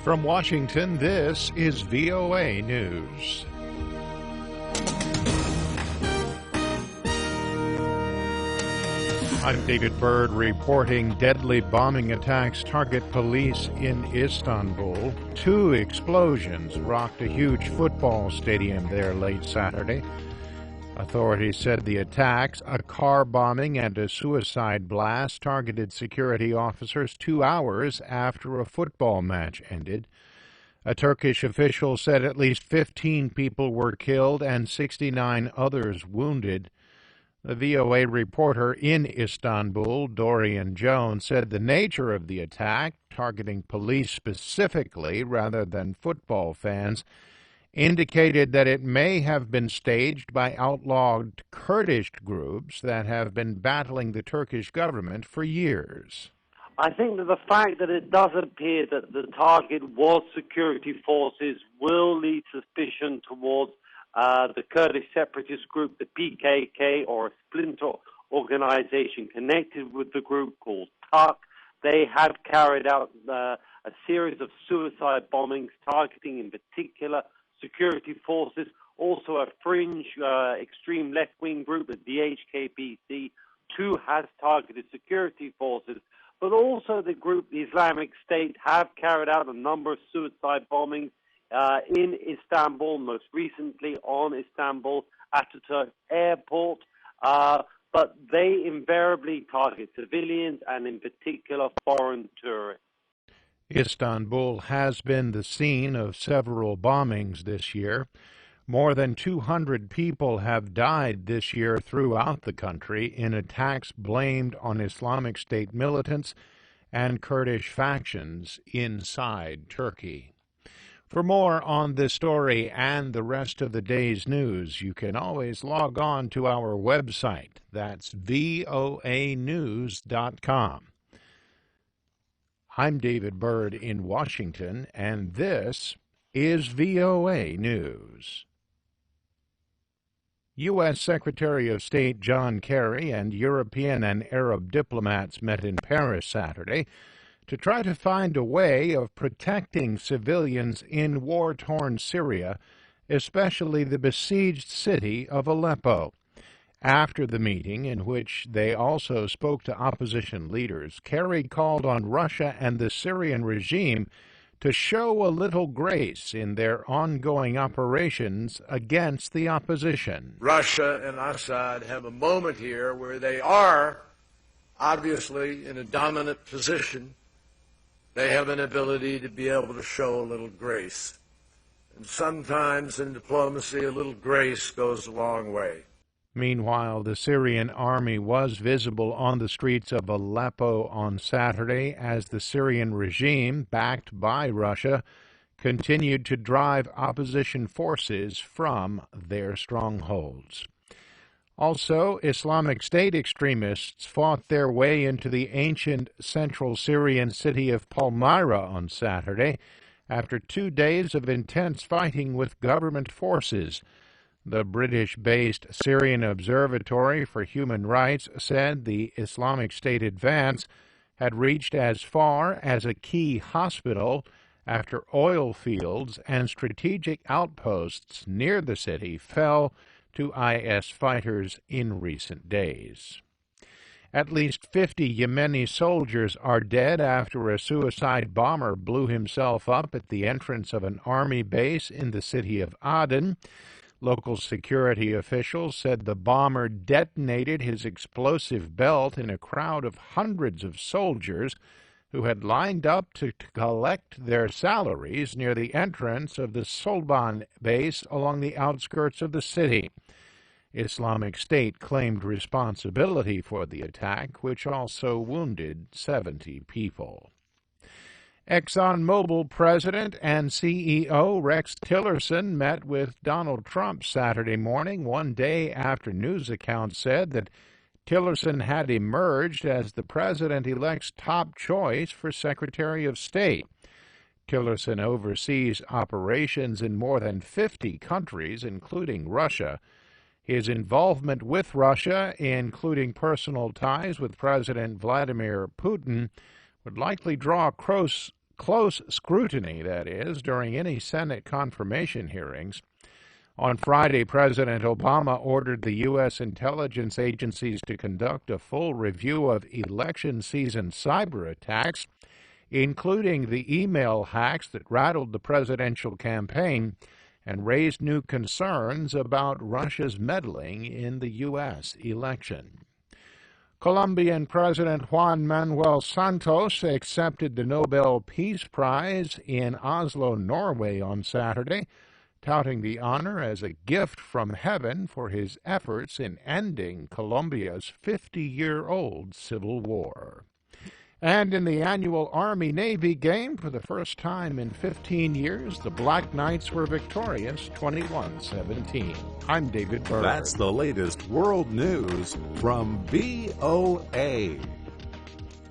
From Washington, this is VOA News. I'm David Byrd reporting deadly bombing attacks target police in Istanbul. 2 explosions rocked a huge football stadium there late Saturday. Authorities said the attacks, a car bombing and a suicide blast, targeted security officers 2 hours after a football match ended. A Turkish official said at least 15 people were killed and 69 others wounded. The VOA reporter in Istanbul, Dorian Jones, said the nature of the attack, targeting police specifically rather than football fans, indicated that it may have been staged by outlawed Kurdish groups that have been battling the Turkish government for years. I think that the fact that it does appear that the target was security forces will lead suspicion towards the Kurdish separatist group, the PKK, or a splinter organization connected with the group called Turk. They have carried out a series of suicide bombings targeting, in particular, security forces. Also, a fringe extreme left-wing group, the DHKP, too, has targeted security forces. But also the group, the Islamic State, have carried out a number of suicide bombings in Istanbul, most recently on Istanbul Atatürk Airport. But they invariably target civilians and, in particular, foreign tourists. Istanbul has been the scene of several bombings this year. More than 200 people have died this year throughout the country in attacks blamed on Islamic State militants and Kurdish factions inside Turkey. For more on this story and the rest of the day's news, you can always log on to our website. That's voanews.com. I'm David Byrd in Washington, and this is VOA News. U.S. Secretary of State John Kerry and European and Arab diplomats met in Paris Saturday to try to find a way of protecting civilians in war-torn Syria, especially the besieged city of Aleppo. After the meeting, in which they also spoke to opposition leaders, Kerry called on Russia and the Syrian regime to show a little grace in their ongoing operations against the opposition. Russia and Assad have a moment here where they are obviously in a dominant position. They have an ability to be able to show a little grace. And sometimes in diplomacy, a little grace goes a long way. Meanwhile, the Syrian army was visible on the streets of Aleppo on Saturday as the Syrian regime, backed by Russia, continued to drive opposition forces from their strongholds. Also, Islamic State extremists fought their way into the ancient central Syrian city of Palmyra on Saturday after 2 days of intense fighting with government forces. The British-based Syrian Observatory for Human Rights said the Islamic State advance had reached as far as a key hospital after oil fields and strategic outposts near the city fell to IS fighters in recent days. At least 50 Yemeni soldiers are dead after a suicide bomber blew himself up at the entrance of an army base in the city of Aden. Local security officials said the bomber detonated his explosive belt in a crowd of hundreds of soldiers who had lined up to collect their salaries near the entrance of the Solban base along the outskirts of the city. Islamic State claimed responsibility for the attack, which also wounded 70 people. ExxonMobil President and CEO Rex Tillerson met with Donald Trump Saturday morning, 1 day after news accounts said that Tillerson had emerged as the president-elect's top choice for Secretary of State. Tillerson oversees operations in more than 50 countries, including Russia. His involvement with Russia, including personal ties with President Vladimir Putin, would likely draw close close scrutiny, that is, during any Senate confirmation hearings. On Friday, President Obama ordered the U.S. intelligence agencies to conduct a full review of election season cyber attacks, including the email hacks that rattled the presidential campaign and raised new concerns about Russia's meddling in the U.S. election. Colombian President Juan Manuel Santos accepted the Nobel Peace Prize in Oslo, Norway on Saturday, touting the honor as a gift from heaven for his efforts in ending Colombia's 50-year-old civil war. And in the annual Army-Navy game, for the first time in 15 years, the Black Knights were victorious 21-17. I'm David Byrd. That's the latest world news from VOA.